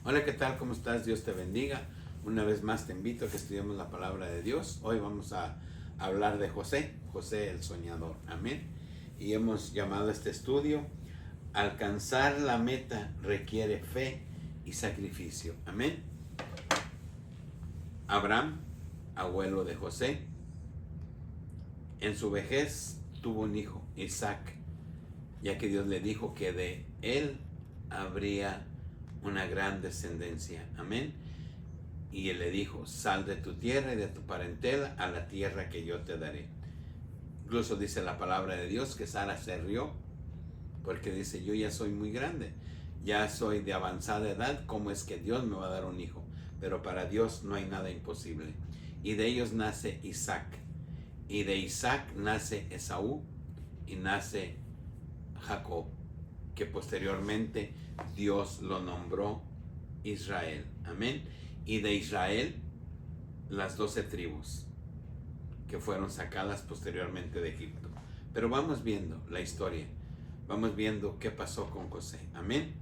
Hola, ¿qué tal? ¿Cómo estás? Dios te bendiga. Una vez más te invito a que estudiemos la palabra de Dios. Hoy vamos a hablar de José, José el soñador. Amén. Y hemos llamado este estudio Alcanzar la meta requiere fe y sacrificio. Amén. Abraham, abuelo de José, en su vejez tuvo un hijo, Isaac, ya que Dios le dijo que de él habría una gran descendencia. Amén. Y él le dijo: sal de tu tierra y de tu parentela a la tierra que yo te daré. Incluso dice la palabra de Dios que Sara se rió, porque dice: yo ya soy muy grande, ya soy de avanzada edad, ¿cómo es que Dios me va a dar un hijo? Pero para Dios no hay nada imposible. Y de ellos nace Isaac, y de Isaac nace Esaú, y nace Jacob, que posteriormente Dios lo nombró Israel. Amén. Y de Israel las 12 tribus que fueron sacadas posteriormente de Egipto. Pero vamos viendo la historia, vamos viendo qué pasó con José. Amén.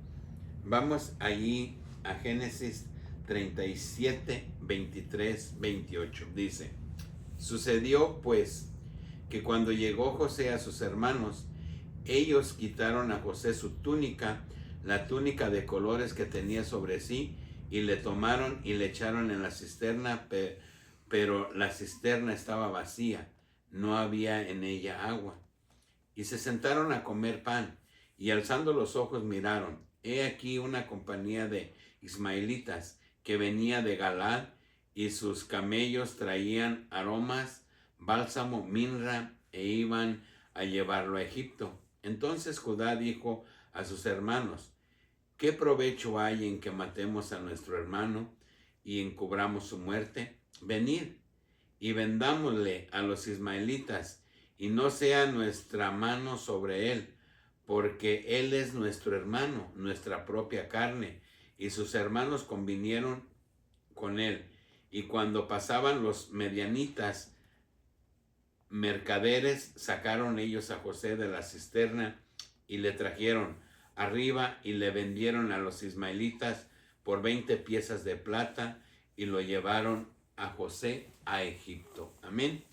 Vamos allí a Génesis 37, 23, 28. Dice: sucedió pues que cuando llegó José a sus hermanos, ellos quitaron a José su túnica, la túnica de colores que tenía sobre sí, y le tomaron y le echaron en la cisterna, pero la cisterna estaba vacía, no había en ella agua. Y se sentaron a comer pan, y alzando los ojos miraron, he aquí una compañía de ismaelitas que venía de Galaad, y sus camellos traían aromas, bálsamo, mirra, e iban a llevarlo a Egipto. Entonces Judá dijo a sus hermanos: ¿qué provecho hay en que matemos a nuestro hermano y encubramos su muerte? Venid y vendámosle a los ismaelitas, y no sea nuestra mano sobre él, porque él es nuestro hermano, nuestra propia carne. Y sus hermanos convinieron con él. Y cuando pasaban los medianitas mercaderes, sacaron ellos a José de la cisterna y le trajeron arriba y le vendieron a los ismaelitas por 20 piezas de plata, y lo llevaron a José a Egipto. Amén.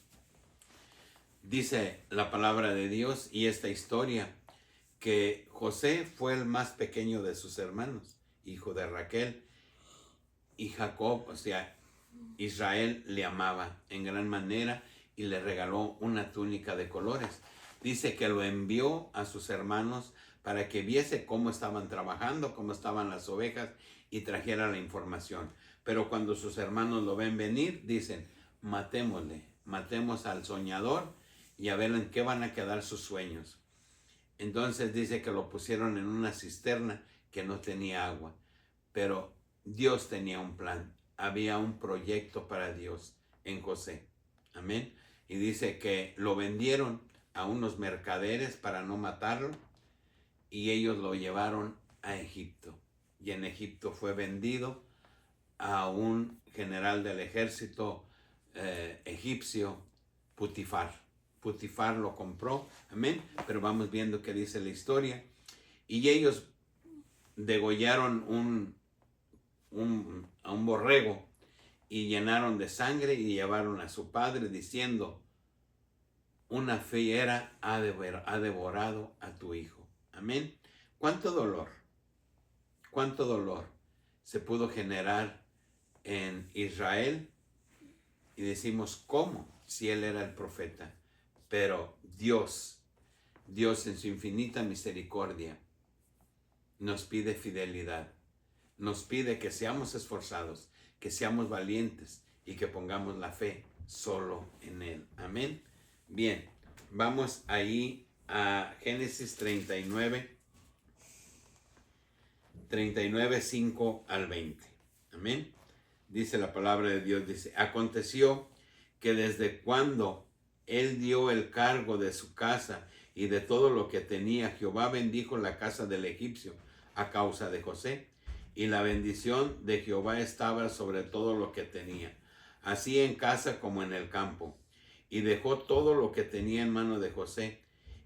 Dice la palabra de Dios y esta historia que José fue el más pequeño de sus hermanos, hijo de Raquel, y Jacob, o sea, Israel, le amaba en gran manera y le regaló una túnica de colores. Dice que lo envió a sus hermanos para que viese cómo estaban trabajando, cómo estaban las ovejas, y trajera la información. Pero cuando sus hermanos lo ven venir, dicen: matémosle, matemos al soñador y a ver en qué van a quedar sus sueños. Entonces dice que lo pusieron en una cisterna que no tenía agua. Pero Dios tenía un plan, había un proyecto para Dios en José. Amén. Y dice que lo vendieron a unos mercaderes para no matarlo, y ellos lo llevaron a Egipto. Y en Egipto fue vendido a un general del ejército egipcio, Putifar. Putifar lo compró. Amén. Pero vamos viendo qué dice la historia. Y ellos degollaron a un borrego y llenaron de sangre y llevaron a su padre diciendo: una fiera ha devorado a tu hijo. Amén. Cuánto dolor se pudo generar en Israel, y decimos: ¿cómo? Si él era el profeta. Pero Dios en su infinita misericordia nos pide fidelidad. Nos pide que seamos esforzados, que seamos valientes y que pongamos la fe solo en Él. Amén. Bien, vamos ahí a Génesis 39, 5 al 20. Amén. Dice la palabra de Dios, dice: aconteció que desde cuando él dio el cargo de su casa y de todo lo que tenía, Jehová bendijo la casa del egipcio a causa de José. Y la bendición de Jehová estaba sobre todo lo que tenía, así en casa como en el campo. Y dejó todo lo que tenía en mano de José,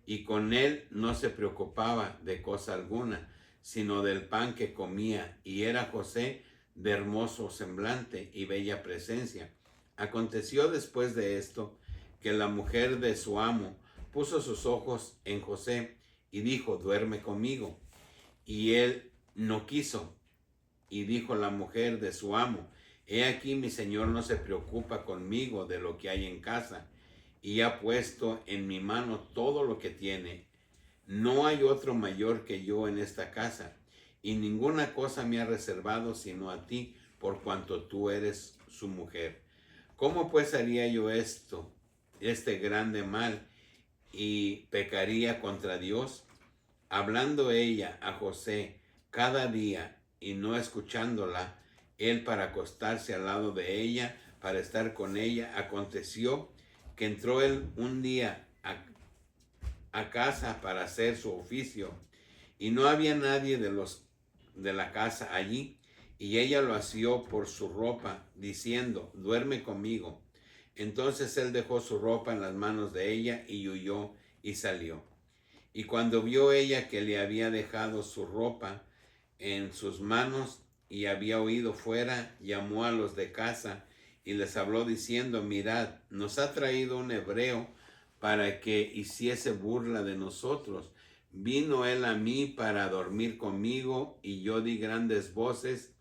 y con él no se preocupaba de cosa alguna, sino del pan que comía, y era José de hermoso semblante y bella presencia. Aconteció después de esto, que la mujer de su amo puso sus ojos en José, y dijo: duerme conmigo. Y él no quiso. Y dijo la mujer de su amo: he aquí, mi señor no se preocupa conmigo de lo que hay en casa, y ha puesto en mi mano todo lo que tiene. No hay otro mayor que yo en esta casa, y ninguna cosa me ha reservado sino a ti, por cuanto tú eres su mujer. ¿Cómo pues haría yo este grande mal, y pecaría contra Dios? Hablando ella a José cada día y no escuchándola, él para acostarse al lado de ella, para estar con ella, aconteció que entró él un día a casa para hacer su oficio, y no había nadie de la casa allí, y ella lo asió por su ropa, diciendo: duerme conmigo. Entonces él dejó su ropa en las manos de ella y huyó y salió. Y cuando vio ella que le había dejado su ropa en sus manos y había huido fuera, llamó a los de casa y les habló diciendo: mirad, nos ha traído un hebreo para que hiciese burla de nosotros. Vino él a mí para dormir conmigo, y yo di grandes voces,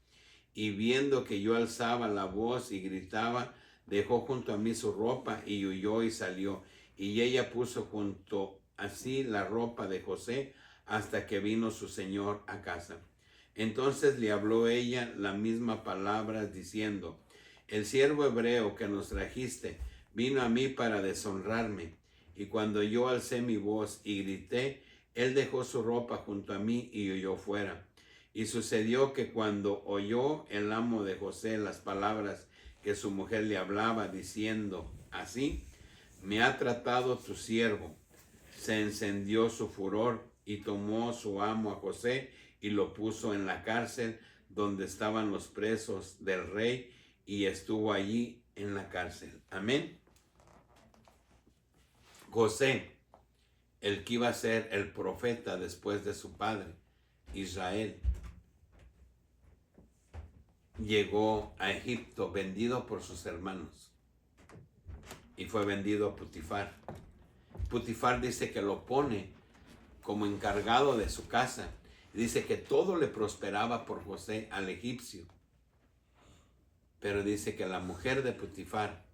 y viendo que yo alzaba la voz y gritaba, dejó junto a mí su ropa y huyó y salió. Y ella puso junto así la ropa de José hasta que vino su señor a casa. Entonces le habló ella la misma palabra, diciendo: el siervo hebreo que nos trajiste vino a mí para deshonrarme. Y cuando yo alcé mi voz y grité, él dejó su ropa junto a mí y huyó fuera. Y sucedió que cuando oyó el amo de José las palabras que su mujer le hablaba, diciendo: así me ha tratado tu siervo, se encendió su furor, y tomó su amo a José y lo puso en la cárcel donde estaban los presos del rey, y estuvo allí en la cárcel. Amén. José, el que iba a ser el profeta después de su padre, Israel, llegó a Egipto vendido por sus hermanos y fue vendido a Potifar. Potifar dice que lo pone como encargado de su casa. Dice que todo le prosperaba por José al egipcio. Pero dice que la mujer de Potifar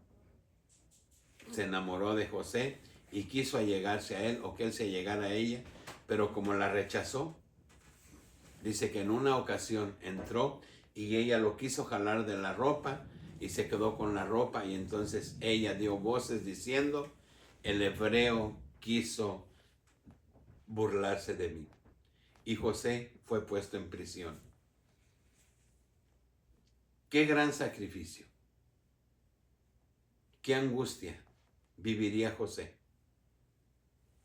se enamoró de José y quiso allegarse a él, o que él se llegara a ella, pero como la rechazó, dice que en una ocasión entró y ella lo quiso jalar de la ropa y se quedó con la ropa, y entonces ella dio voces diciendo: el hebreo quiso burlarse de mí. Y José fue puesto en prisión. Qué gran sacrificio, qué angustia viviría José.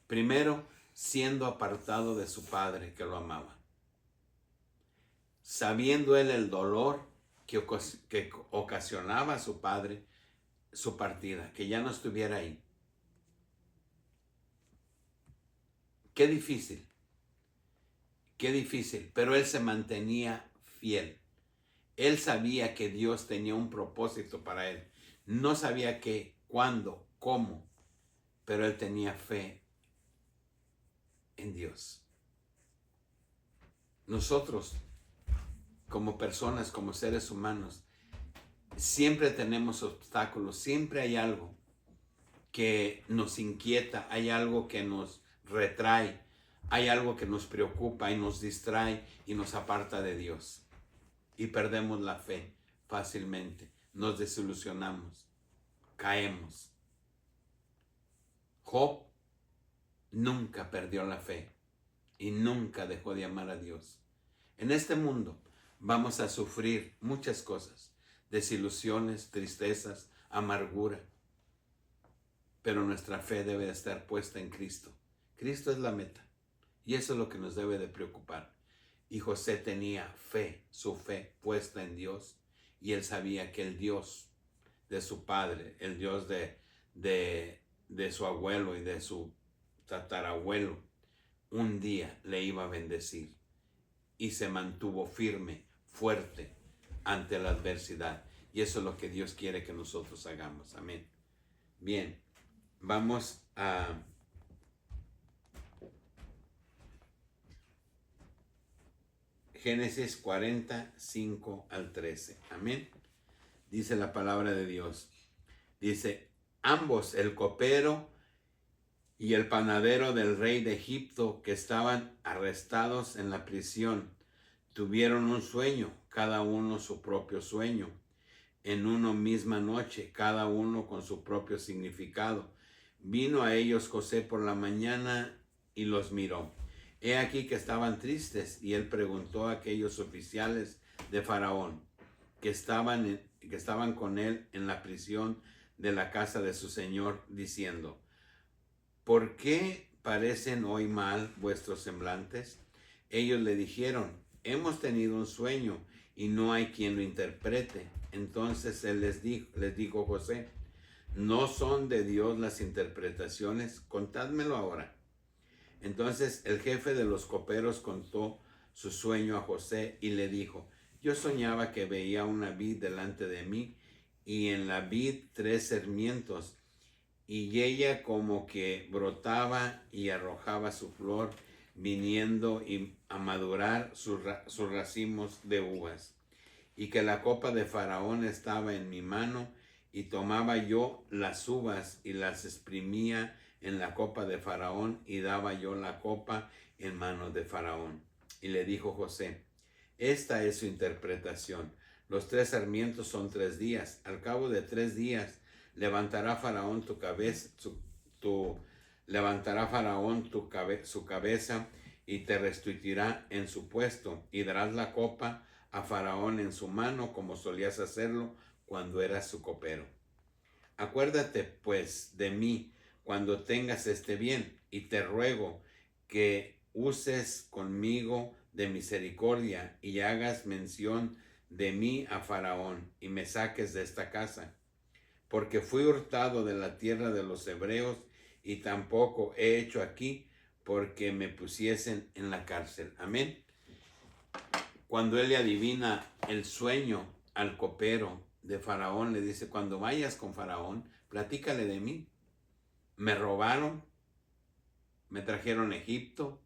Primero, siendo apartado de su padre que lo amaba, sabiendo él el dolor que ocasionaba a su padre su partida, que ya no estuviera ahí. Qué difícil, pero él se mantenía fiel. Él sabía que Dios tenía un propósito para él. No sabía qué, cuándo, cómo, pero él tenía fe en Dios. Nosotros, como personas, como seres humanos, siempre tenemos obstáculos, siempre hay algo que nos inquieta, hay algo que nos retrae, hay algo que nos preocupa y nos distrae y nos aparta de Dios. Y perdemos la fe fácilmente, nos desilusionamos, caemos. Job nunca perdió la fe y nunca dejó de amar a Dios. En este mundo vamos a sufrir muchas cosas, desilusiones, tristezas, amargura, pero nuestra fe debe estar puesta en Cristo. Cristo es la meta, y eso es lo que nos debe de preocupar. Y José tenía fe, su fe puesta en Dios, y él sabía que el Dios de su padre, el Dios de su abuelo y de su tatarabuelo, un día le iba a bendecir. y se mantuvo firme, fuerte ante la adversidad. Y eso es lo que Dios quiere que nosotros hagamos. Amén. Bien, vamos a Génesis 45 al 13. Amén. Dice la palabra de Dios. Dice, ambos, el copero y el panadero del rey de Egipto, que estaban arrestados en la prisión, tuvieron un sueño, cada uno su propio sueño, en una misma noche, cada uno con su propio significado. Vino a ellos José por la mañana y los miró. He aquí que estaban tristes, y él preguntó a aquellos oficiales de Faraón que estaban con él en la prisión de la casa de su señor, diciendo, ¿por qué parecen hoy mal vuestros semblantes? Ellos le dijeron, hemos tenido un sueño y no hay quien lo interprete. Entonces él les dijo José, ¿no son de Dios las interpretaciones? Contádmelo ahora. Entonces el jefe de los coperos contó su sueño a José y le dijo, yo soñaba que veía una vid delante de mí y en la vid 3 sarmientos, y ella como que brotaba y arrojaba su flor, viniendo a madurar sus racimos de uvas, y que la copa de Faraón estaba en mi mano, y tomaba yo las uvas y las exprimía en la copa de Faraón, y daba yo la copa en manos de Faraón. Y le dijo José, esta es su interpretación. Los 3 sarmientos son 3 días. Al cabo de 3 días levantará Faraón su cabeza y te restituirá en su puesto, y darás la copa a Faraón en su mano, como solías hacerlo cuando eras su copero. Acuérdate pues de mí cuando tengas este bien, y te ruego que uses conmigo de misericordia y hagas mención de mí a Faraón, y me saques de esta casa, porque fui hurtado de la tierra de los hebreos, y tampoco he hecho aquí porque me pusiesen en la cárcel. Amén. Cuando él le adivina el sueño al copero de Faraón, le dice, cuando vayas con Faraón, platícale de mí. Me robaron, me trajeron a Egipto,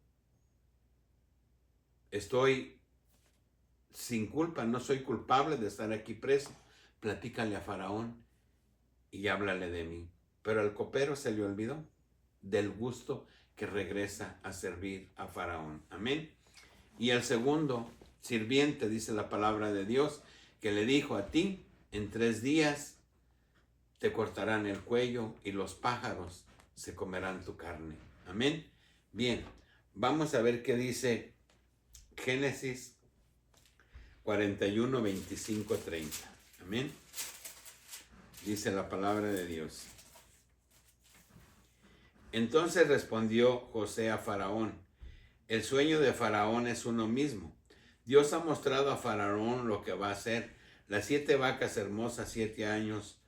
estoy sin culpa, no soy culpable de estar aquí preso. Platícale a Faraón y háblale de mí. Pero al copero se le olvidó del gusto que regresa a servir a Faraón. Amén. Y el segundo sirviente, dice la palabra de Dios, que le dijo, a ti en 3 días te cortarán el cuello y los pájaros se comerán tu carne. Amén. Bien, vamos a ver qué dice Génesis 41, 25, 30. Amén. Dice la palabra de Dios. Entonces respondió José a Faraón, el sueño de Faraón es uno mismo. Dios ha mostrado a Faraón lo que va a hacer. Las 7 vacas hermosas 7 años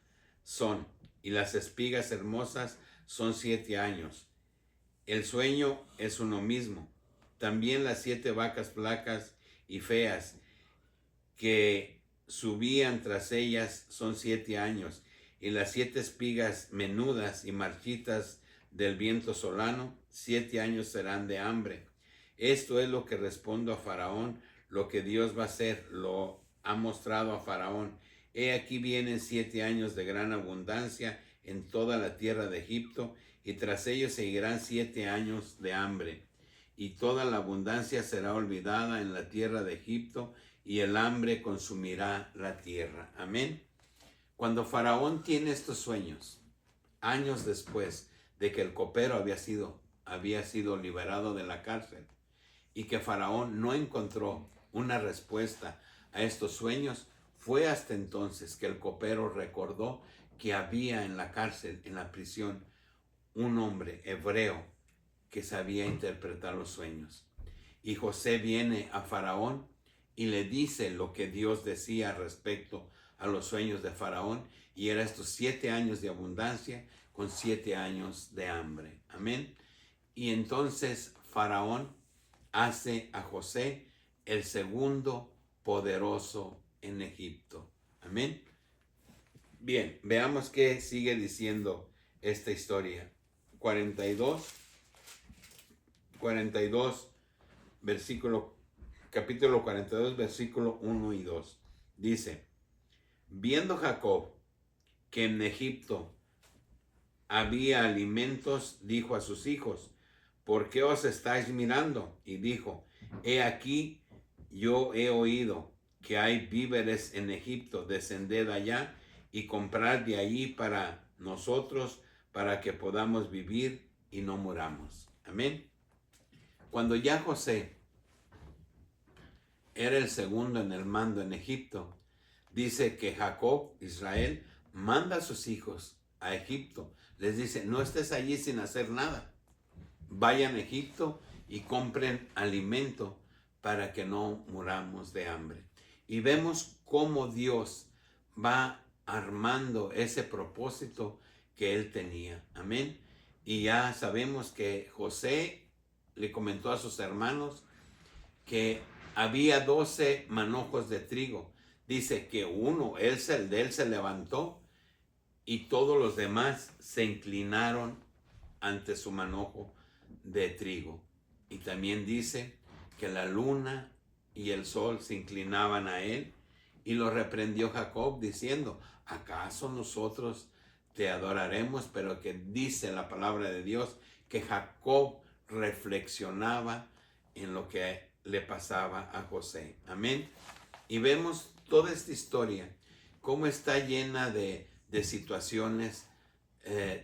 son, y las espigas hermosas son 7 años. El sueño es uno mismo. También las 7 vacas flacas y feas que subían tras ellas son 7 años, y las 7 espigas menudas y marchitas del viento solano, 7 años serán de hambre. Esto es lo que respondo a Faraón, lo que Dios va a hacer, lo ha mostrado a Faraón. He aquí vienen 7 años de gran abundancia en toda la tierra de Egipto, y tras ellos seguirán 7 años de hambre, y toda la abundancia será olvidada en la tierra de Egipto, y el hambre consumirá la tierra. Amén. Cuando Faraón tiene estos sueños, años después de que el copero había sido liberado de la cárcel, y que Faraón no encontró una respuesta a estos sueños, fue hasta entonces que el copero recordó que había en la cárcel, en la prisión, un hombre hebreo que sabía interpretar los sueños. Y José viene a Faraón y le dice lo que Dios decía respecto a los sueños de Faraón, y era estos 7 años de abundancia con 7 años de hambre. Amén. Y entonces Faraón hace a José el segundo poderoso en Egipto. Amén. Bien, veamos qué sigue diciendo esta historia. 42, capítulo 42, versículo 1 y 2. Dice: viendo Jacob que en Egipto había alimentos, dijo a sus hijos: ¿por qué os estáis mirando? Y dijo: he aquí, yo he oído que hay víveres en Egipto. Descended allá y comprad de allí para nosotros, para que podamos vivir y no muramos. Amén. Cuando ya José era el segundo en el mando en Egipto, dice que Jacob, Israel, manda a sus hijos a Egipto. Les dice: no estés allí sin hacer nada. Vayan a Egipto y compren alimento para que no muramos de hambre. Y vemos cómo Dios va armando ese propósito que él tenía. Amén. Y ya sabemos que José le comentó a sus hermanos que había 12 manojos de trigo. Dice que el de él se levantó y todos los demás se inclinaron ante su manojo de trigo. Y también dice que la luna y el sol se inclinaban a él, y lo reprendió Jacob diciendo: ¿acaso nosotros te adoraremos? Pero que dice la palabra de Dios que Jacob reflexionaba en lo que le pasaba a José. Amén. Y vemos toda esta historia, cómo está llena de situaciones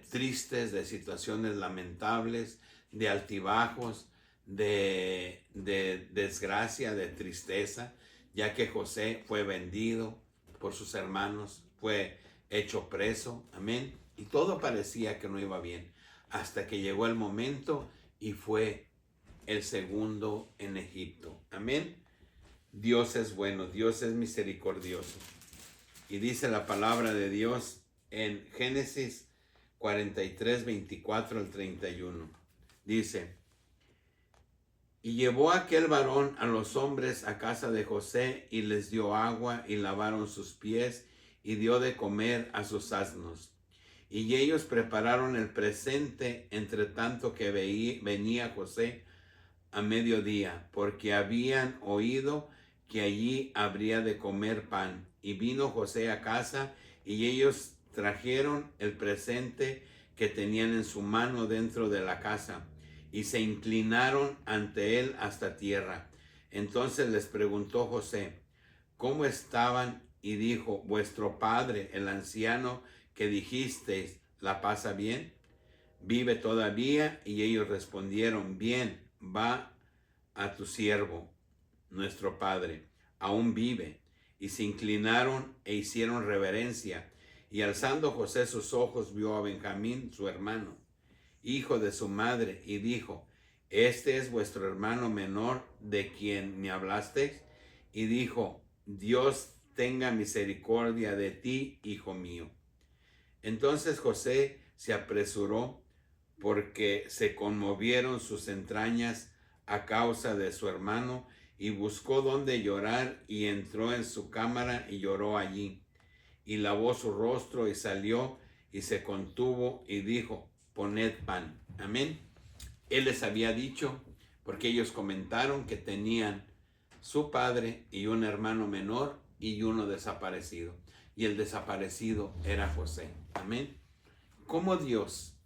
tristes, de situaciones lamentables, de altibajos, de desgracia, de tristeza, ya que José fue vendido por sus hermanos, fue hecho preso. Amén. Y todo parecía que no iba bien, hasta que llegó el momento y fue el segundo en Egipto. Amén. Dios es bueno, Dios es misericordioso. Y dice la palabra de Dios en Génesis 43, 24 al 31. Dice: y llevó aquel varón a los hombres a casa de José, y les dio agua, y lavaron sus pies, y dio de comer a sus asnos. Y ellos prepararon el presente, entre tanto que venía José a mediodía, porque habían oído que allí habría de comer pan. Y vino José a casa, y ellos trajeron el presente que tenían en su mano dentro de la casa, y se inclinaron ante él hasta tierra. Entonces les preguntó José cómo estaban, y dijo: vuestro padre, el anciano que dijisteis, ¿la pasa bien? ¿Vive todavía? Y ellos respondieron: bien, va a tu siervo, nuestro padre, aún vive. Y se inclinaron e hicieron reverencia. Y alzando José sus ojos, vio a Benjamín, su hermano, hijo de su madre, y dijo: ¿este es vuestro hermano menor de quien me hablasteis? Y dijo: Dios tenga misericordia de ti, hijo mío. Entonces José se apresuró, porque se conmovieron sus entrañas a causa de su hermano, y buscó donde llorar, y entró en su cámara y lloró allí. Y lavó su rostro y salió y se contuvo y dijo: poned pan. Amén. Él les había dicho, porque ellos comentaron que tenían su padre y un hermano menor y uno desaparecido. Y el desaparecido era José. Amén. ¿Cómo Dios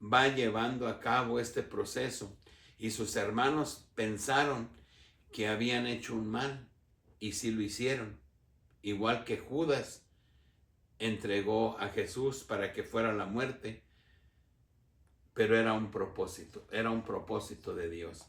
va llevando a cabo este proceso? Y sus hermanos pensaron que habían hecho un mal, y sí lo hicieron. Igual que Judas entregó a Jesús para que fuera a la muerte, pero era un propósito de Dios.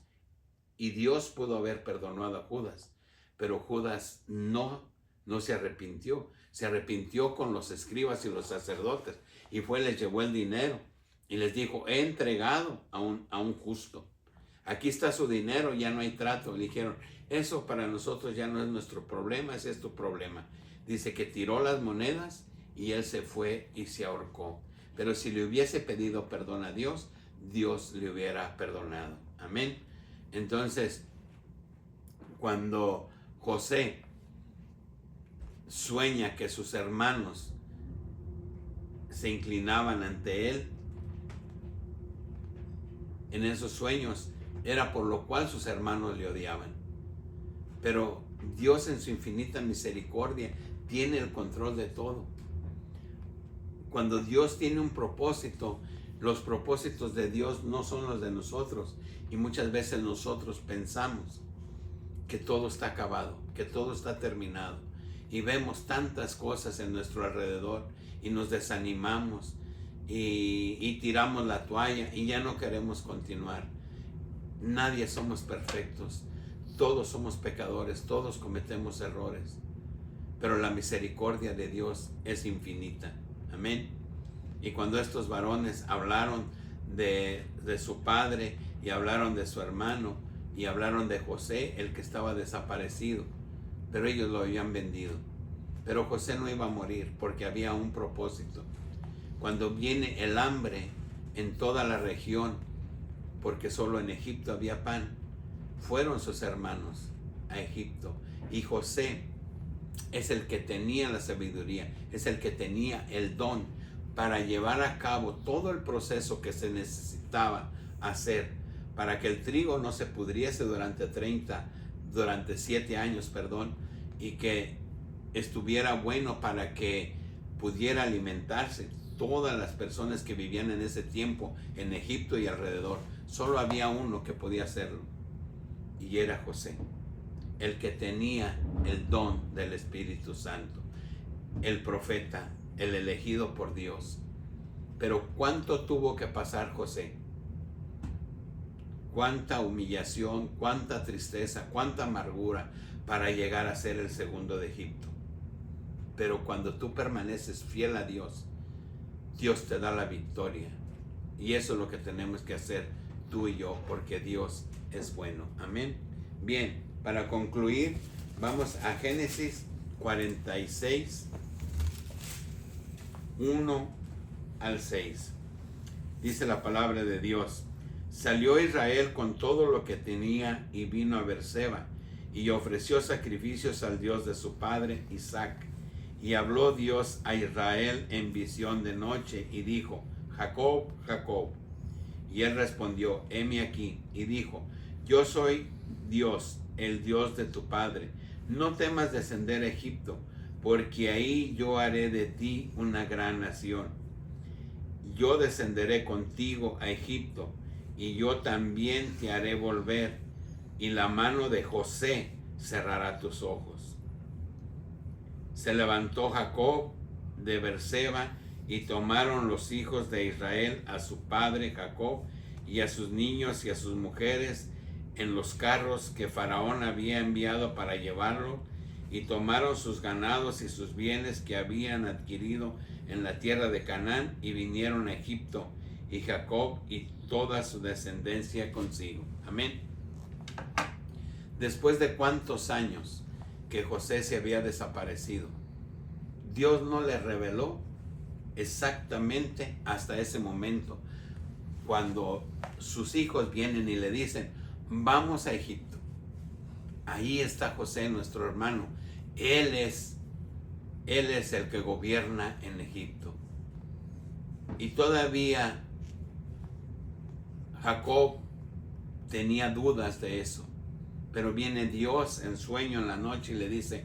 Y Dios pudo haber perdonado a Judas, pero Judas no se arrepintió con los escribas y los sacerdotes, y les llevó el dinero y les dijo: he entregado a un justo, aquí está su dinero, ya no hay trato. Le dijeron: eso para nosotros ya no es nuestro problema, ese es tu problema. Dice que tiró las monedas y él se fue y se ahorcó. Pero si le hubiese pedido perdón a Dios, Dios le hubiera perdonado. Amén. Entonces, Cuando José sueña que sus hermanos se inclinaban ante él, en esos sueños era por lo cual sus hermanos le odiaban. Pero Dios en su infinita misericordia tiene el control de todo. Cuando Dios tiene un propósito, los propósitos de Dios no son los de nosotros. Y muchas veces nosotros pensamos que todo está acabado, que todo está terminado. Y vemos tantas cosas en nuestro alrededor y nos desanimamos y tiramos la toalla y ya no queremos continuar. Nadie somos perfectos. Todos somos pecadores, todos cometemos errores. Pero la misericordia de Dios es infinita. Amén. Y cuando estos varones hablaron de su padre y hablaron de su hermano y hablaron de José, el que estaba desaparecido, pero ellos lo habían vendido. Pero José no iba a morir porque había un propósito. Cuando viene el hambre en toda la región, porque solo en Egipto había pan, fueron sus hermanos a Egipto. Y José es el que tenía la sabiduría, es el que tenía el don para llevar a cabo todo el proceso que se necesitaba hacer para que el trigo no se pudriese durante 7 años, y que estuviera bueno para que pudiera alimentarse todas las personas que vivían en ese tiempo en Egipto y alrededor. Solo había uno que podía hacerlo, y era José, el que tenía el don del Espíritu Santo, el profeta, el elegido por Dios. Pero ¿cuánto tuvo que pasar José? Cuánta humillación, cuánta tristeza, cuánta amargura para llegar a ser el segundo de Egipto. Pero cuando tú permaneces fiel a Dios, Dios te da la victoria. Y eso es lo que tenemos que hacer tú y yo, porque Dios es bueno. Amén. Bien, para concluir, vamos a Génesis 46, 1 al 6. Dice la palabra de Dios: Salió Israel con todo lo que tenía y vino a Beerseba y ofreció sacrificios al Dios de su padre Isaac. Y habló Dios a Israel en visión de noche y dijo: Jacob, Jacob. Y él respondió: heme aquí. Y dijo: yo soy Dios, el Dios de tu padre. No temas descender a Egipto, porque ahí yo haré de ti una gran nación. Yo descenderé contigo a Egipto, y yo también te haré volver, y la mano de José cerrará tus ojos. Se levantó Jacob de Beerseba, y tomaron los hijos de Israel a su padre Jacob, y a sus niños y a sus mujeres, en los carros que Faraón había enviado para llevarlo, y tomaron sus ganados y sus bienes que habían adquirido en la tierra de Canaán, y vinieron a Egipto, y Jacob y toda su descendencia consigo. Amén. Después de cuántos años que José se había desaparecido, Dios no le reveló exactamente hasta ese momento, cuando sus hijos vienen y le dicen: vamos a Egipto. Ahí está José, nuestro hermano. Él es el que gobierna en Egipto. Y todavía Jacob tenía dudas de eso. Pero viene Dios en sueño en la noche y le dice: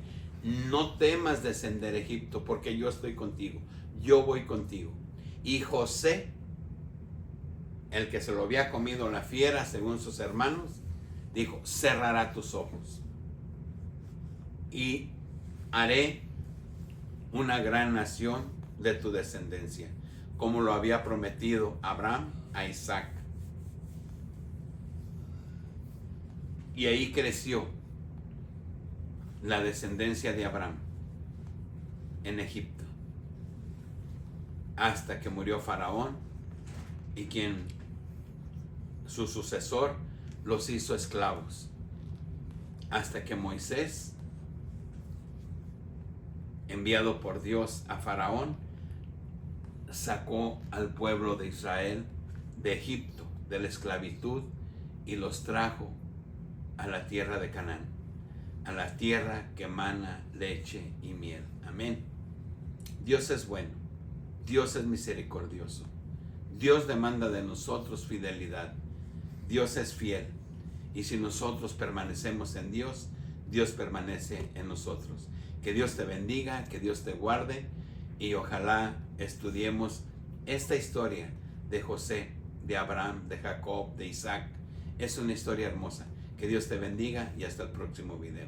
no temas descender a Egipto, porque yo estoy contigo. Yo voy contigo. Y José, el que se lo había comido la fiera según sus hermanos, dijo: cerrará tus ojos y haré una gran nación de tu descendencia, como lo había prometido Abraham a Isaac. Y ahí creció la descendencia de Abraham en Egipto, hasta que murió Faraón, y su sucesor los hizo esclavos, hasta que Moisés, enviado por Dios a Faraón, sacó al pueblo de Israel de Egipto, de la esclavitud, y los trajo a la tierra de Canaán. a la tierra que emana leche y miel. Amén. Dios es bueno, Dios es misericordioso, Dios demanda de nosotros fidelidad, Dios es fiel, y si nosotros permanecemos en Dios, Dios permanece en nosotros. Que Dios te bendiga, que Dios te guarde, y ojalá estudiemos esta historia de José, de Abraham, de Jacob, de Isaac. Es una historia hermosa. Que Dios te bendiga y hasta el próximo video.